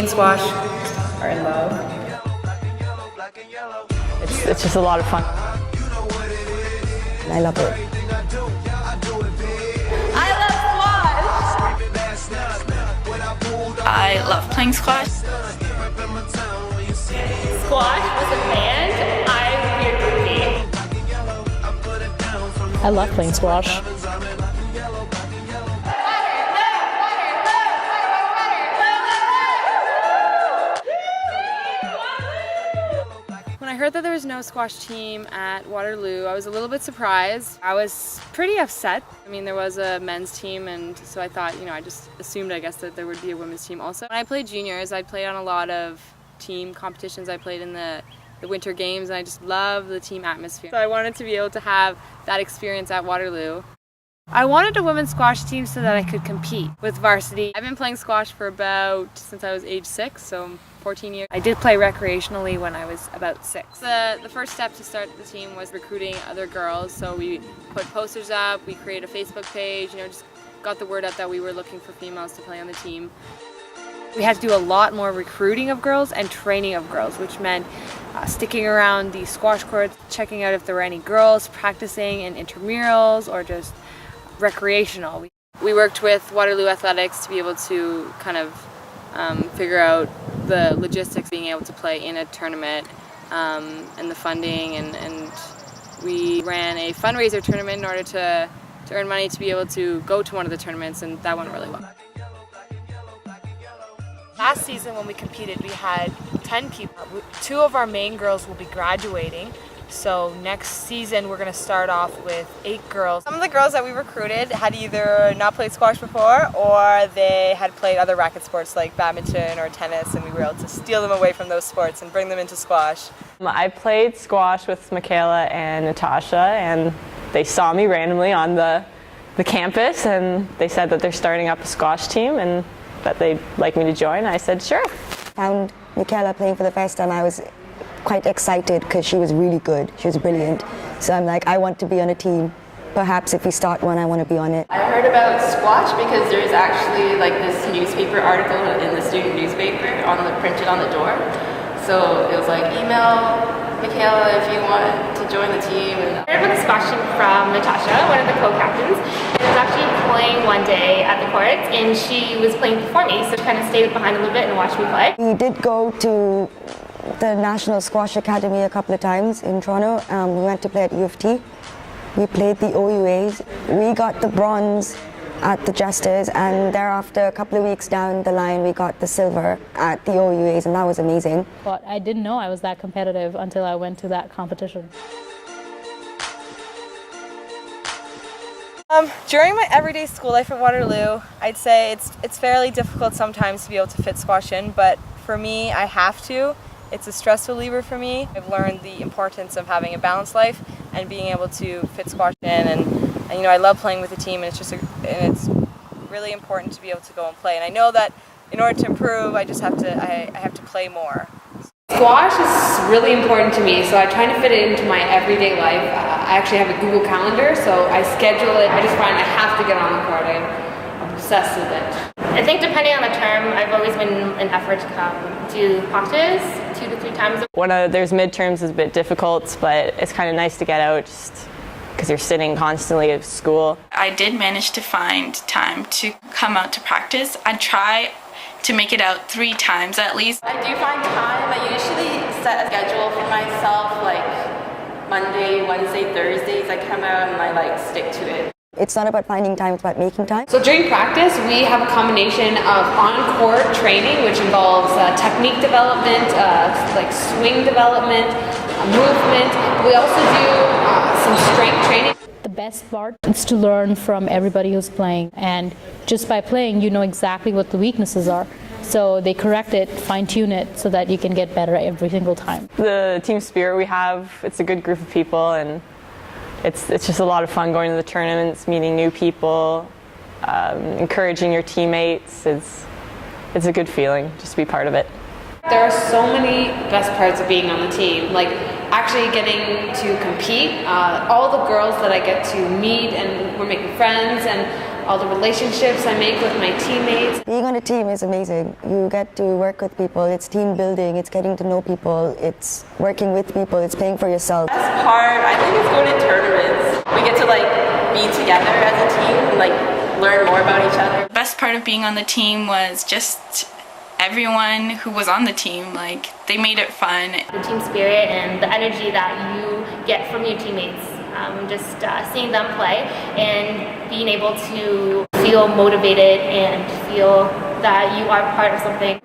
and squash are in love. It's just a lot of fun. I love it. I love playing squash. Squash was a band, I would be a groupie. I love playing squash. When I heard that there was no squash team at Waterloo, I was a little bit surprised. I was pretty upset. I mean, there was a men's team, and so I thought, I just assumed, I guess, that there would be a women's team also. When I played juniors, I played on a lot of team competitions. I played in the winter games, and I just love the team atmosphere. So I wanted to be able to have that experience at Waterloo. I wanted a women's squash team so that I could compete with varsity. I've been playing squash for since I was age 6, so 14 years. I did play recreationally when I was about 6. The first step to start the team was recruiting other girls, so we put posters up, we created a Facebook page, just got the word out that we were looking for females to play on the team. We had to do a lot more recruiting of girls and training of girls, which meant sticking around the squash courts, checking out if there were any girls practicing in intramurals or just recreational. We worked with Waterloo Athletics to be able to kind of figure out the logistics, being able to play in a tournament and the funding, and we ran a fundraiser tournament in order to earn money to be able to go to one of the tournaments, and that went really well. Last season when we competed, we had 10 people. 2 of our main girls will be graduating. So next season we're going to start off with 8 girls. Some of the girls that we recruited had either not played squash before, or they had played other racket sports like badminton or tennis, and we were able to steal them away from those sports and bring them into squash. I played squash with Michaela and Natasha, and they saw me randomly on the campus, and they said that they're starting up a squash team and that they'd like me to join. I said sure. Found Michaela playing for the first time. I was quite excited because she was really good. She was brilliant. So I'm like, I want to be on a team. Perhaps if we start one, I want to be on it. I heard about squash because there's actually this newspaper article in the student newspaper printed on the door. So it was like, email Michaela if you want to join the team. I heard about the squash team from Natasha, one of the co-captains. I was actually playing one day at the courts, and she was playing before me, so she kind of stayed behind a little bit and watched me play. We did go to the National Squash Academy a couple of times in Toronto. We went to play at U of T. We played the OUAs. We got the bronze at the Jesters, and thereafter, a couple of weeks down the line, we got the silver at the OUAs, and that was amazing. But I didn't know I was that competitive until I went to that competition. During my everyday school life at Waterloo, I'd say it's fairly difficult sometimes to be able to fit squash in, but for me, I have to. It's a stress reliever for me. I've learned the importance of having a balanced life and being able to fit squash in, and I love playing with the team, and it's really important to be able to go and play. And I know that in order to improve, I have to play more. Squash is really important to me, so I try to fit it into my everyday life. I actually have a Google Calendar, so I schedule it. I just find I have to get on the court. I'm obsessed with it. I think depending on the term, I've always been an effort to come to practice 2 to 3 times. There's midterms is a bit difficult, but it's kind of nice to get out just because you're sitting constantly at school. I did manage to find time to come out to practice. I try to make it out 3 times at least. I do find time. I usually set a schedule for myself, like Monday, Wednesday, Thursdays. I come out and I stick to it. It's not about finding time, it's about making time. So during practice, we have a combination of on-court training, which involves technique development, swing development, movement. We also do some strength training. The best part is to learn from everybody who's playing, and just by playing you know exactly what the weaknesses are, so they correct it, fine-tune it so that you can get better every single time. The team spirit we have, it's a good group of people, and it's just a lot of fun going to the tournaments, meeting new people, encouraging your teammates. It's a good feeling just to be part of it. There are so many best parts of being on the team, like actually getting to compete. All the girls that I get to meet, and we're making friends, and all the relationships I make with my teammates. Being on a team is amazing. You get to work with people. It's team building. It's getting to know people. It's working with people. It's playing for yourself. Best part, I think, is going to tournaments. We get to be together as a team and learn more about each other. The best part of being on the team was just everyone who was on the team. They made it fun. The team spirit and the energy that you get from your teammates. Just seeing them play and being able to feel motivated and feel that you are part of something.